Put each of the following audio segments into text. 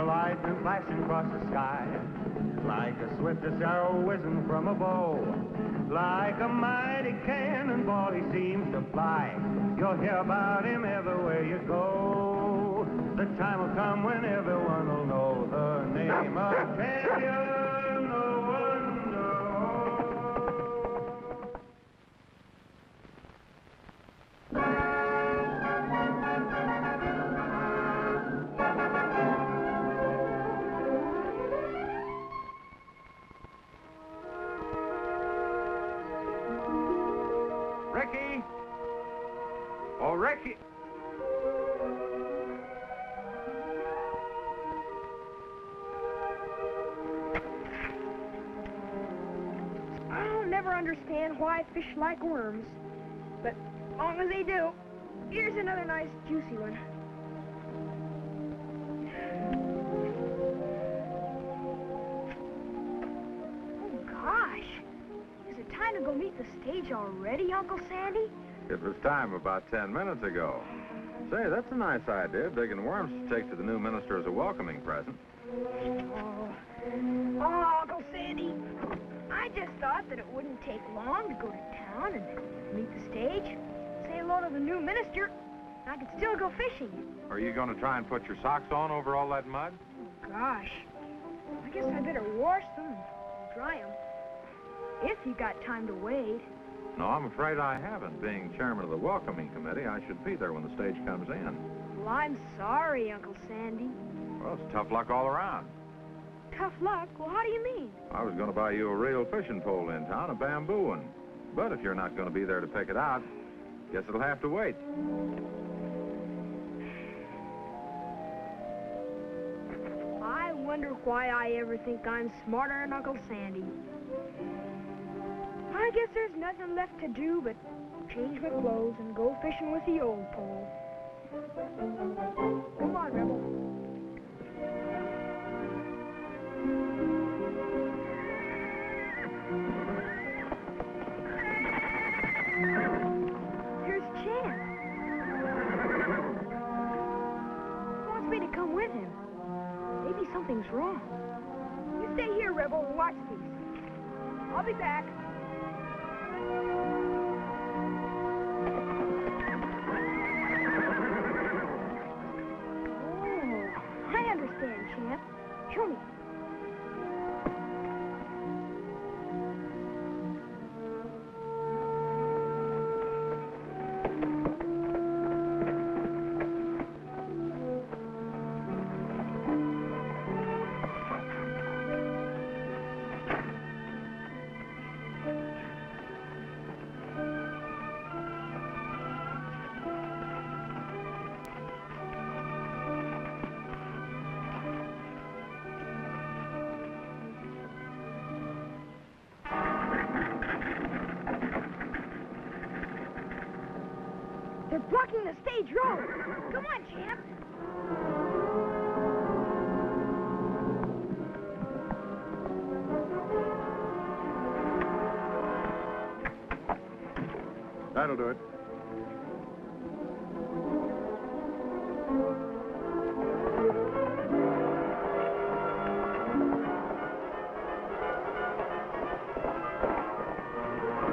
a lightning flashing across the sky, like the swiftest arrow whizzing from a bow. Like a mighty cannonball he seems to fly. You'll hear about him everywhere you go. The time will come when everyone will know the name of champion no one knows. Ricky! Oh, Ricky! I'll never understand why fish like worms, but as long as they do, here's another nice juicy one. Oh gosh, is it time to go meet the stage already, Uncle Sandy? It was time about 10 minutes ago. Say, that's a nice idea, digging worms to take to the new minister as a welcoming present. Oh, Uncle Sandy, I just thought that it wouldn't take long to go to town and meet the stage, say hello to the new minister, and I could still go fishing. Are you going to try and put your socks on over all that mud? Oh, gosh. I guess I better wash them and dry them. If you got time to wait. No, I'm afraid I haven't. Being chairman of the welcoming committee, I should be there when the stage comes in. Well, I'm sorry, Uncle Sandy. Well, it's tough luck all around. Tough luck? Well, how do you mean? I was going to buy you a real fishing pole in town, a bamboo one. But if you're not going to be there to pick it out, guess it'll have to wait. I wonder why I ever think I'm smarter than Uncle Sandy. I guess there's nothing left to do but change my clothes and go fishing with the old pole. Come on, Rebel. Here's Champ. He wants me to come with him. Maybe something's wrong. You stay here, Rebel, and watch these. I'll be back. Oh, I understand, Champ. Show me. They're blocking the stage road. Come on, Champ. That'll do it.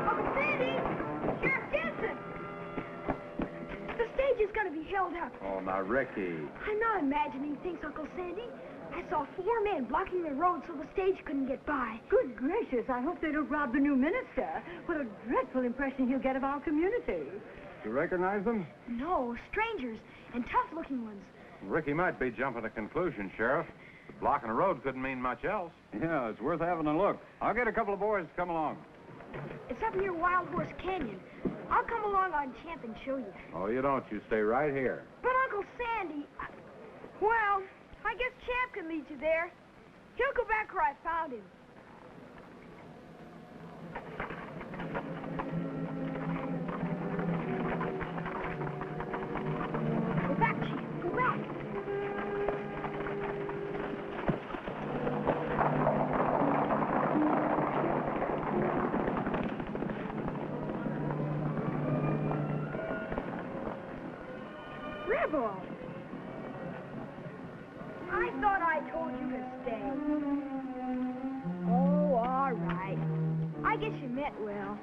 Uncle Sandy! Sheriff Jensen! The stage is going to be held up. Oh, now, Ricky. I'm not imagining things, Uncle Sandy. I saw 4 men blocking the road so the stage couldn't get by. Good gracious, I hope they don't rob the new minister. What a dreadful impression he'll get of our community. You recognize them? No, strangers, and tough-looking ones. Ricky might be jumping to conclusion, Sheriff. But blocking the road couldn't mean much else. Yeah, it's worth having a look. I'll get a couple of boys to come along. It's up near Wild Horse Canyon. I'll come along on Champ and show you. Oh, you don't. You stay right here. But Uncle Sandy, well, I guess Champ can lead you there. He'll go back where I found him. Go back, Champ. Go back. Rebel! I thought I'd get well.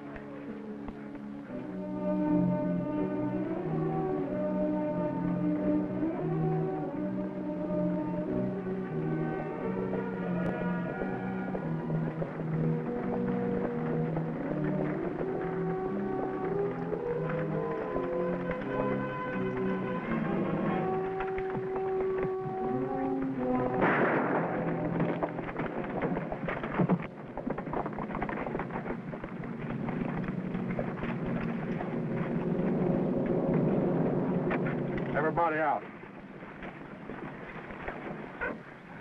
Everybody out.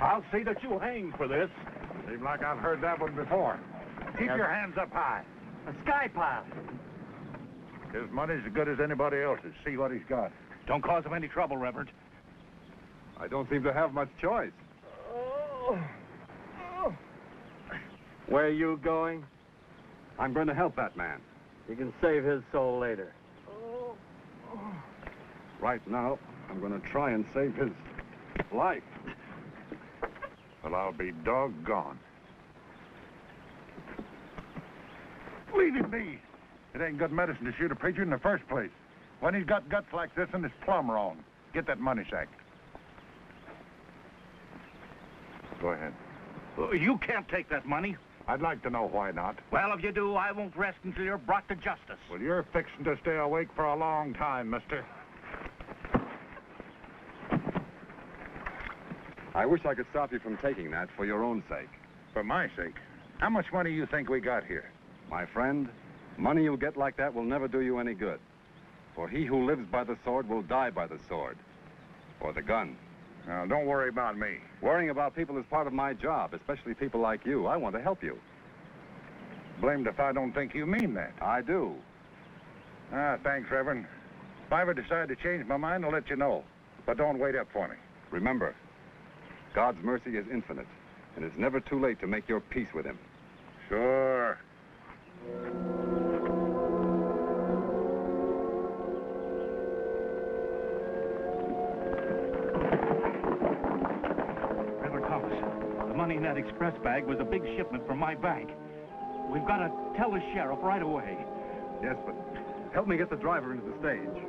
I'll see that you hang for this. Seems like I've heard that one before. Keep your hands up high. A sky pilot. His money's as good as anybody else's. See what he's got. Don't cause him any trouble, Reverend. I don't seem to have much choice. Where are you going? I'm going to help that man. You can save his soul later. Right now, I'm going to try and save his life. Well, I'll be doggone. Leave it be. It ain't good medicine to shoot a preacher in the first place. When he's got guts like this, and it's plumb wrong. Get that money sack. Go ahead. You can't take that money. I'd like to know why not. Well, if you do, I won't rest until you're brought to justice. Well, you're fixing to stay awake for a long time, mister. I wish I could stop you from taking that for your own sake. For my sake. How much money you think we got here? My friend, money you'll get like that will never do you any good. For he who lives by the sword will die by the sword. Or the gun. Now, don't worry about me. Worrying about people is part of my job, especially people like you. I want to help you. Blamed if I don't think you mean that. I do. Ah, thanks, Reverend. If I ever decide to change my mind, I'll let you know. But don't wait up for me. Remember, God's mercy is infinite, and it's never too late to make your peace with him. Sure. Reverend Thomas, the money in that express bag was a big shipment from my bank. We've got to tell the sheriff right away. Yes, but help me get the driver into the stage.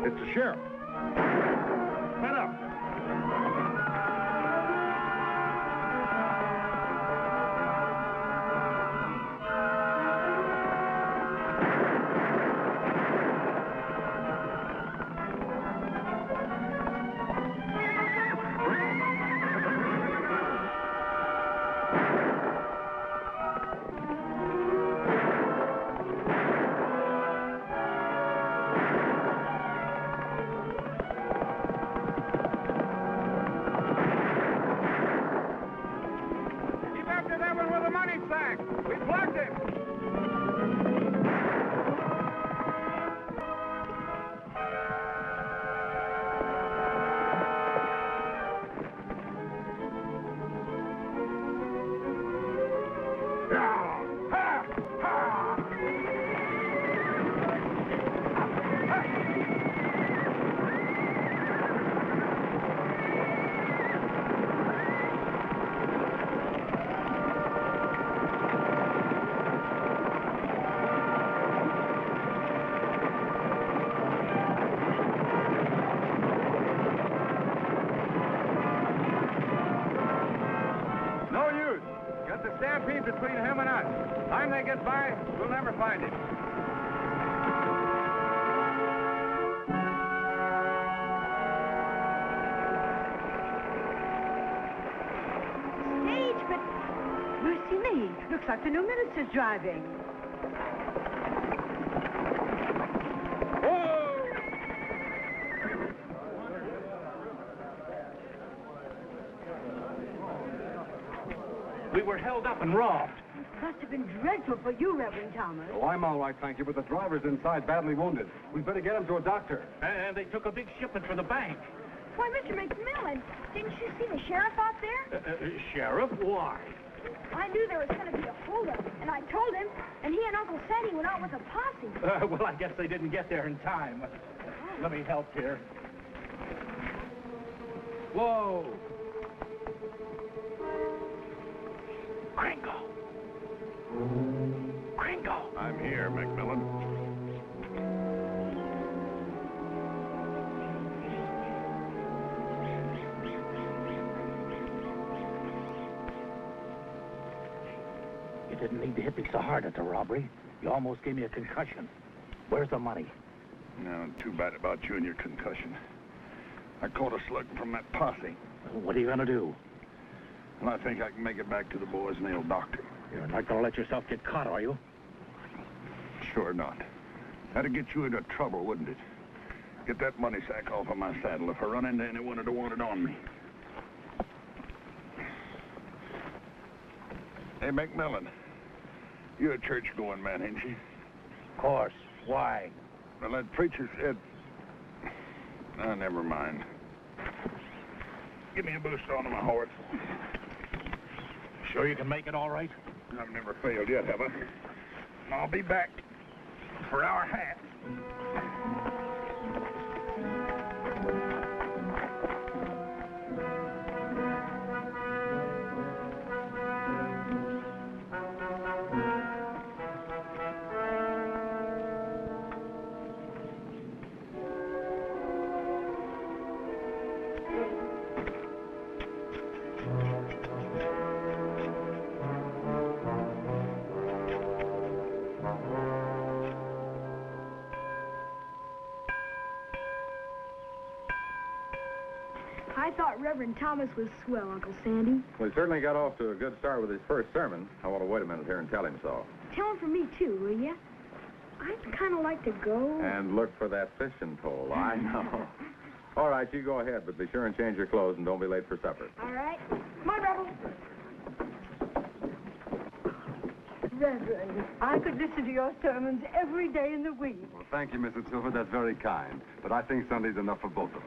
It's the sheriff. Get up. Stampede between him and us. Time they get by, we'll never find him. Stage, but mercy me. Looks like the new minister's driving. We were held up and robbed. Must have been dreadful for you, Reverend Thomas. Oh, I'm all right, thank you, but the driver's inside badly wounded. We'd better get him to a doctor. And they took a big shipment for the bank. Why, Mr. McMillan, didn't you see the sheriff out there? Sheriff? Why? I knew there was going to be a holdup, and I told him, and he and Uncle Sandy went out with a posse. Well, I guess they didn't get there in time. Let me help here. Whoa! Gringo! Gringo! I'm here, McMillan. You didn't need to hit me so hard at the robbery. You almost gave me a concussion. Where's the money? No, too bad about you and your concussion. I caught a slug from that posse. What are you gonna do? And I think I can make it back to the boys and they'll doctor. You're not gonna let yourself get caught, are you? Sure not. That'd get you into trouble, wouldn't it? Get that money sack off of my saddle if I run into anyone that'd want it on me. Hey, McMillan, you're a church-going man, ain't you? Of course. Why? Well, that preacher said... never mind. Give me a boost onto my horse. Sure you can make it all right? I've never failed yet, have I? And I'll be back for our hat. I thought Reverend Thomas was swell, Uncle Sandy. We certainly got off to a good start with his first sermon. I want to wait a minute here and tell him so. Tell him for me, too, will you? I'd kind of like to go. And look for that fishing pole. I know. All right, you go ahead, but be sure and change your clothes and don't be late for supper. All right. Come on, Rebel. Reverend, I could listen to your sermons every day in the week. Well, thank you, Mrs. Silver. That's very kind. But I think Sunday's enough for both of us.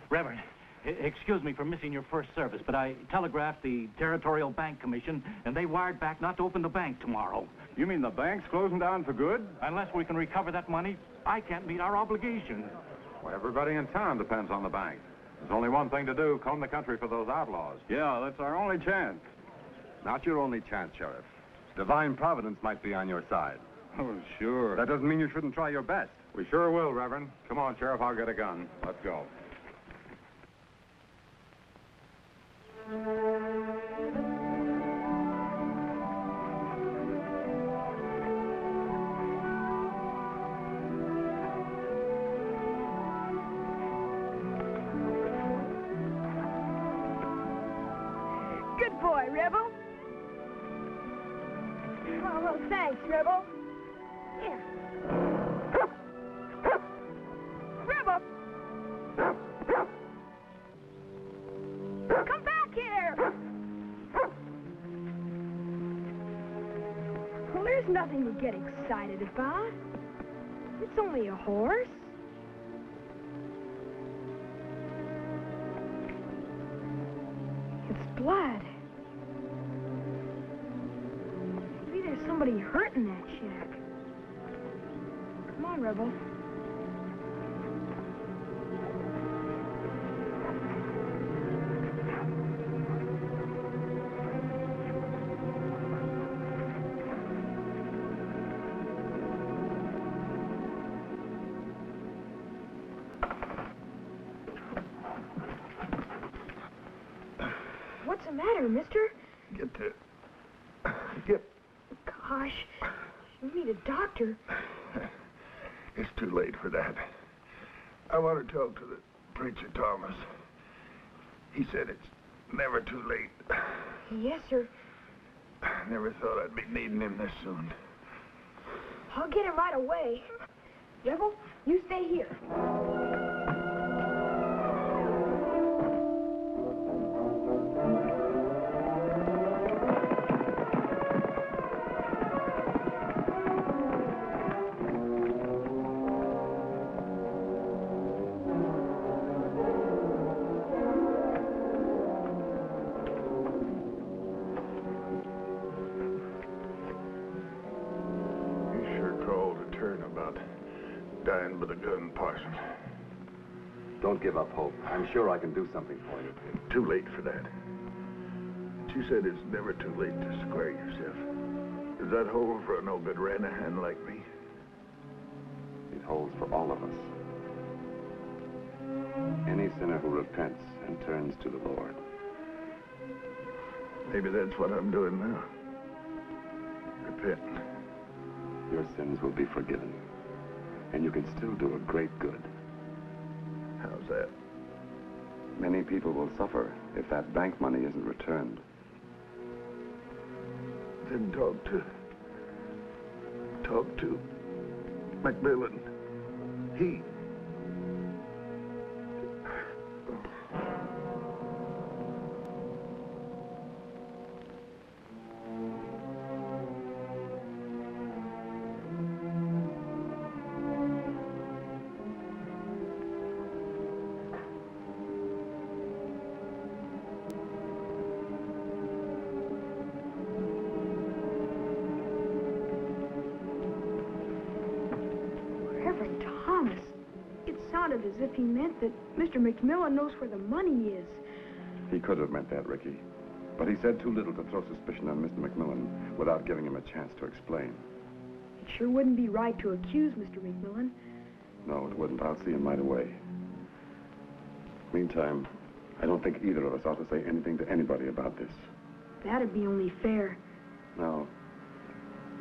Reverend, excuse me for missing your first service, but I telegraphed the Territorial Bank Commission, and they wired back not to open the bank tomorrow. You mean the bank's closing down for good? Unless we can recover that money, I can't meet our obligation. Well, everybody in town depends on the bank. There's only one thing to do, comb the country for those outlaws. Yeah, that's our only chance. Not your only chance, Sheriff. Divine Providence might be on your side. Oh, sure. That doesn't mean you shouldn't try your best. We sure will, Reverend. Come on, Sheriff, I'll get a gun. Let's go. Good boy, Rebel. Oh, well, thanks, Rebel. Here. Rebel! Come back here! Well, there's nothing to get excited about. It's only a horse. It's blood. Maybe there's somebody hurt in that shack. Come on, Rebel. What's the matter, mister? Get... Gosh, you need a doctor. It's too late for that. I want to talk to the preacher, Thomas. He said it's never too late. Yes, sir. I never thought I'd be needing him this soon. I'll get him right away. Rebel, you stay here. about dying with a gun, Parson. Don't give up hope. I'm sure I can do something for you. Too late for that. She said it's never too late to square yourself. Does that hold for a no-good ran-a-hand like me? It holds for all of us. Any sinner who repents and turns to the Lord. Maybe that's what I'm doing now. Repenting. Your sins will be forgiven. And you can still do a great good. How's that? Many people will suffer if that bank money isn't returned. Then talk to McMillan. He... Reverend Thomas, it sounded as if he meant that Mr. McMillan knows where the money is. He could have meant that, Ricky. But he said too little to throw suspicion on Mr. McMillan without giving him a chance to explain. It sure wouldn't be right to accuse Mr. McMillan. No, it wouldn't. I'll see him right away. Meantime, I don't think either of us ought to say anything to anybody about this. That'd be only fair. Now,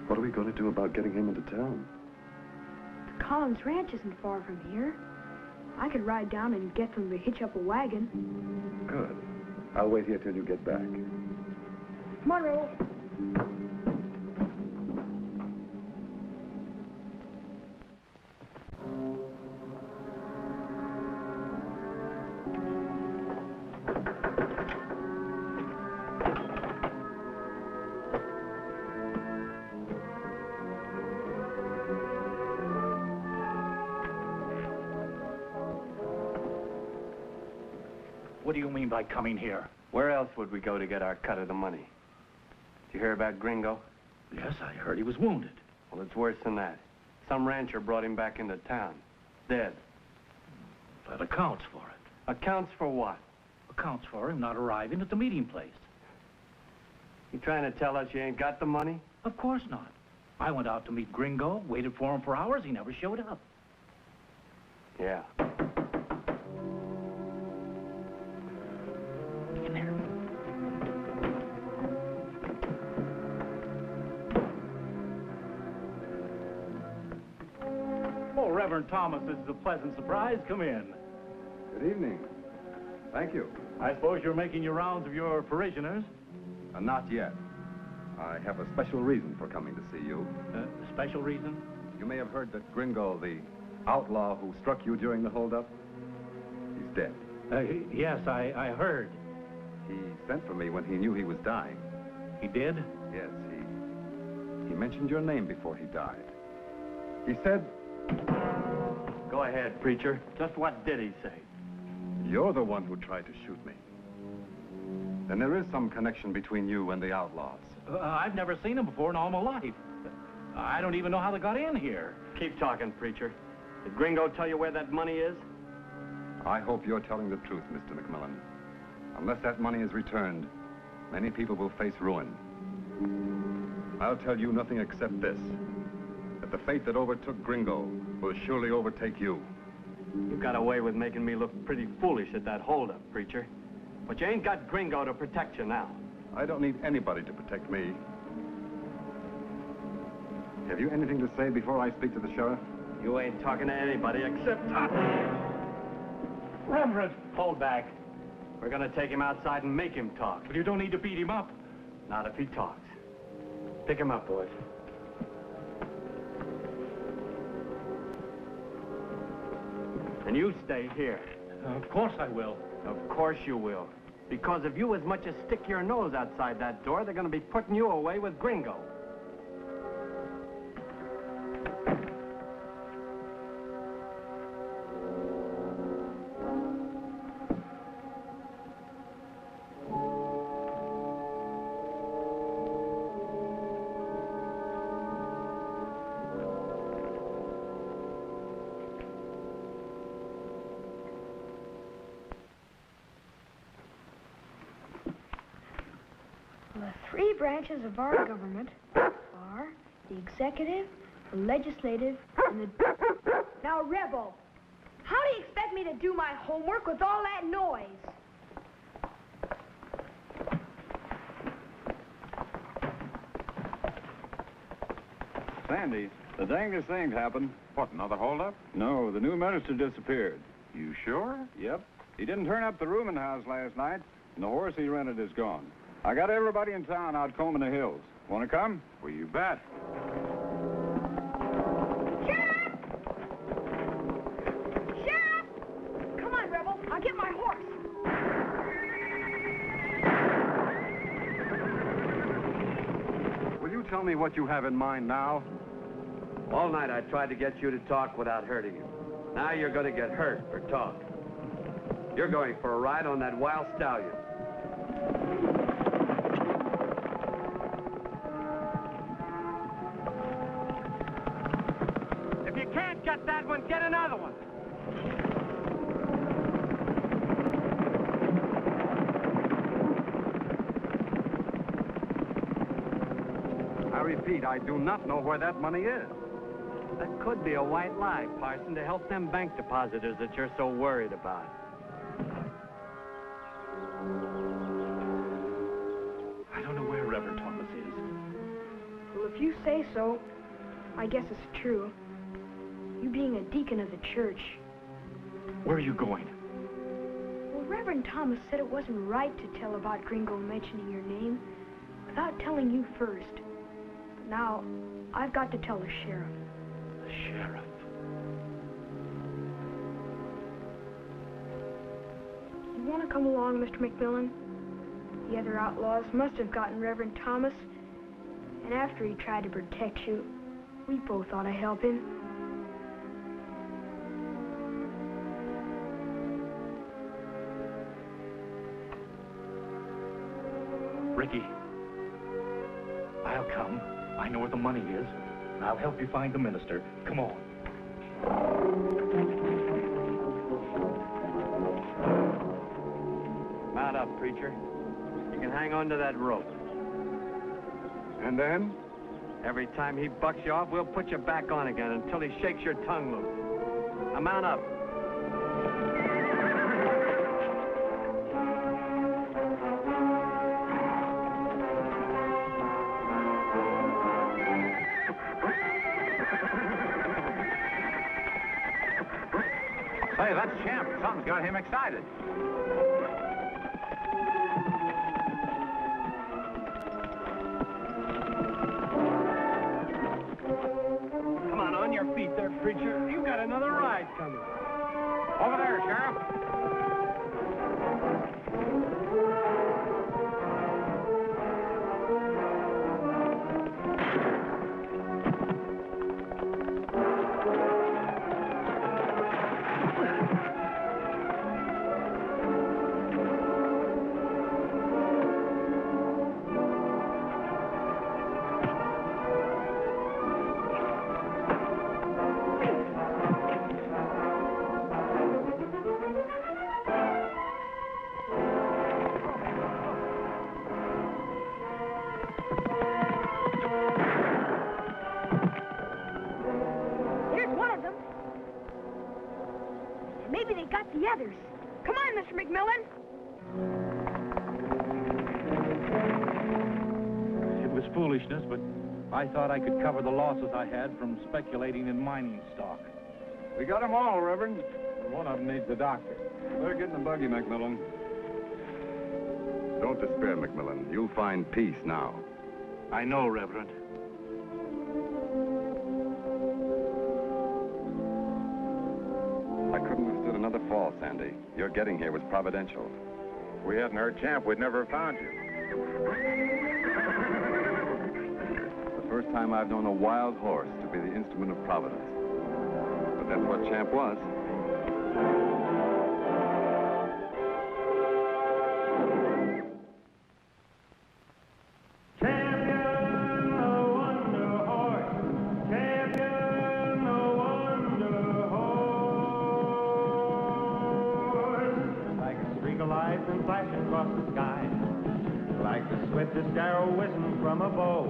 what are we going to do about getting him into town? The Collins Ranch isn't far from here. I could ride down and get them to hitch up a wagon. Good. I'll wait here till you get back. Monroe. What do you mean by coming here? Where else would we go to get our cut of the money? Did you hear about Gringo? Yes, I heard he was wounded. Well, it's worse than that. Some rancher brought him back into town. Dead. That accounts for it. Accounts for what? Accounts for him not arriving at the meeting place. You trying to tell us you ain't got the money? Of course not. I went out to meet Gringo, waited for him for hours, he never showed up. Yeah. In there. Oh, Reverend Thomas, this is a pleasant surprise. Come in. Good evening. Thank you. I suppose you're making your rounds of your parishioners? Not yet. I have a special reason for coming to see you. Special reason? You may have heard that Gringo, the outlaw who struck you during the holdup, he's dead. Yes, I heard. He sent for me when he knew he was dying. He did? Yes, he mentioned your name before he died. He said, Go ahead, preacher. Just what did he say? you're the one who tried to shoot me. Then there is some connection between you and the outlaws. I've never seen him before in all my life. I don't even know how they got in here. Keep talking, preacher. Did Gringo tell you where that money is? I hope you're telling the truth, Mr. McMillan. Unless that money is returned, many people will face ruin. I'll tell you nothing except this, that the fate that overtook Gringo will surely overtake you. You got away with making me look pretty foolish at that holdup, preacher. But you ain't got Gringo to protect you now. I don't need anybody to protect me. Have you anything to say before I speak to the sheriff? You ain't talking to anybody except... Reverend, hold back. We're gonna take him outside and make him talk. But you don't need to beat him up. Not if he talks. Pick him up, boys. And you stay here. Of course I will. Of course you will. Because if you as much as stick your nose outside that door, they're gonna be putting you away with Gringo. three branches of our government are the executive, the legislative, and the... Now, Rebel, how do you expect me to do my homework with all that noise? Sandy, the dangest thing's happened. What, another holdup? No, the new minister disappeared. You sure? Yep. He didn't turn up the rooming house last night, and the horse he rented is gone. I got everybody in town out combing the hills. Want to come? Well, you bet. Sheriff! Sheriff! Come on, Rebel. I'll get my horse. Will you tell me what you have in mind now? All night I tried to get you to talk without hurting you. Now you're going to get hurt for talk. You're going for a ride on that wild stallion. If you can't get that one, get another one. I repeat, I do not know where that money is. That could be a white lie, Parson, to help them bank depositors that you're so worried about. I don't know where Reverend Thomas is. Well, if you say so, I guess it's true. You being a deacon of the church. Where are you going? Well, Reverend Thomas said it wasn't right to tell about Gringo mentioning your name without telling you first. But now, I've got to tell the sheriff. The sheriff. You want to come along, Mr. McMillan? The other outlaws must have gotten Reverend Thomas, and after he tried to protect you, we both ought to help him. Ricky, I'll come. I know where the money is. I'll help you find the minister. Come on. Mount up, preacher. You can hang on to that rope. And then? Every time he bucks you off, we'll put you back on again until he shakes your tongue loose. Now mount up. Hey, that's Champ. Something's got him excited. Come on your feet there, preacher. You got another ride coming. Over there, Sheriff. Maybe they got the others. Come on, Mr. McMillan. It was foolishness, but I thought I could cover the losses I had from speculating in mining stock. We got them all, Reverend. One of them needs the doctor. Better get in the buggy, McMillan. Don't despair, McMillan. You'll find peace now. I know, Reverend. I couldn't have stood another fall, Sandy. Your getting here was providential. If we hadn't heard Champ, we'd never have found you. The first time I've known a wild horse to be the instrument of providence. But that's what Champ was. Flashing across the sky, like the swift swiftest arrow whizzing from a bow.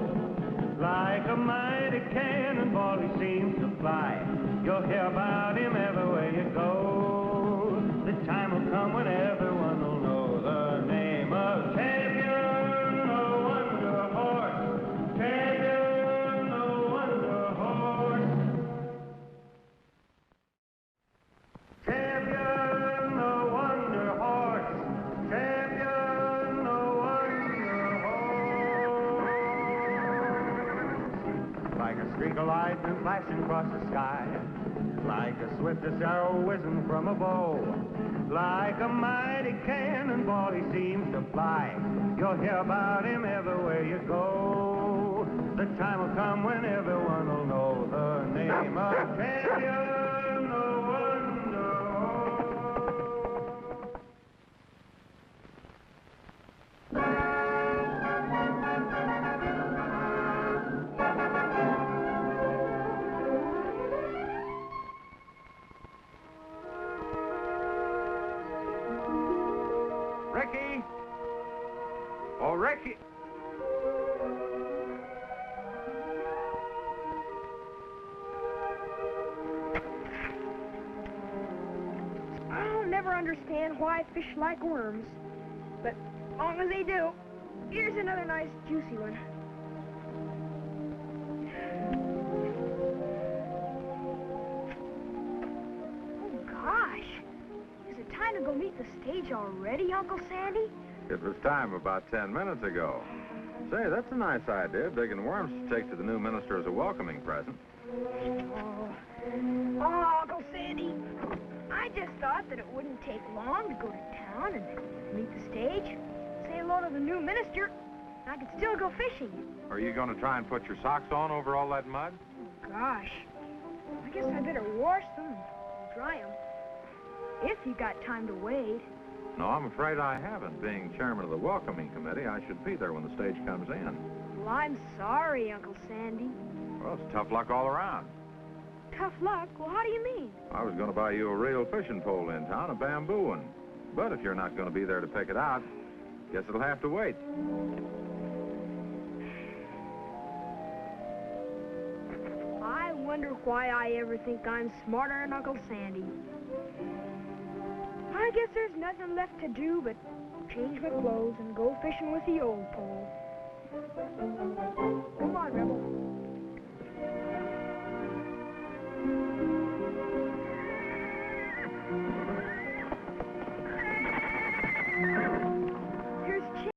Like a mighty cannonball he seems to fly. You'll hear about him everywhere you go. The time will come when everyone will know the name of Champion, no wonder horse. Champion, no wonder horse. Champion, no wonder horse. Champion, no wonder horse. Like a streak of lightning flashing across the sky. Like the swiftest arrow whizzing from a bow. Like a mighty cannonball he seems to fly. You'll hear about him everywhere you go. The time will come when everyone will know the name of Champion, no wonder Ricky! Oh, Ricky! I'll never understand why fish like worms. But as long as they do, here's another nice juicy one. Oh, gosh. Is it time to go meet the stage already, Uncle Sandy? It was time about 10 minutes ago. Say, that's a nice idea, digging worms to take to the new minister as a welcoming present. Oh, Uncle Sandy, I just thought that it wouldn't take long to go to town and meet the stage, say hello to the new minister, and I could still go fishing. Are you going to try and put your socks on over all that mud? Oh, gosh. I guess I better wash them and dry them. If you got time to wait. No, I'm afraid I haven't. Being chairman of the welcoming committee, I should be there when the stage comes in. Well, I'm sorry, Uncle Sandy. Well, it's tough luck all around. Tough luck? Well, how do you mean? I was going to buy you a real fishing pole in town, a bamboo one. But if you're not going to be there to pick it out, guess it'll have to wait. I wonder why I ever think I'm smarter than Uncle Sandy. I guess there's nothing left to do but change my clothes and go fishing with the old pole. Come on, Rebel.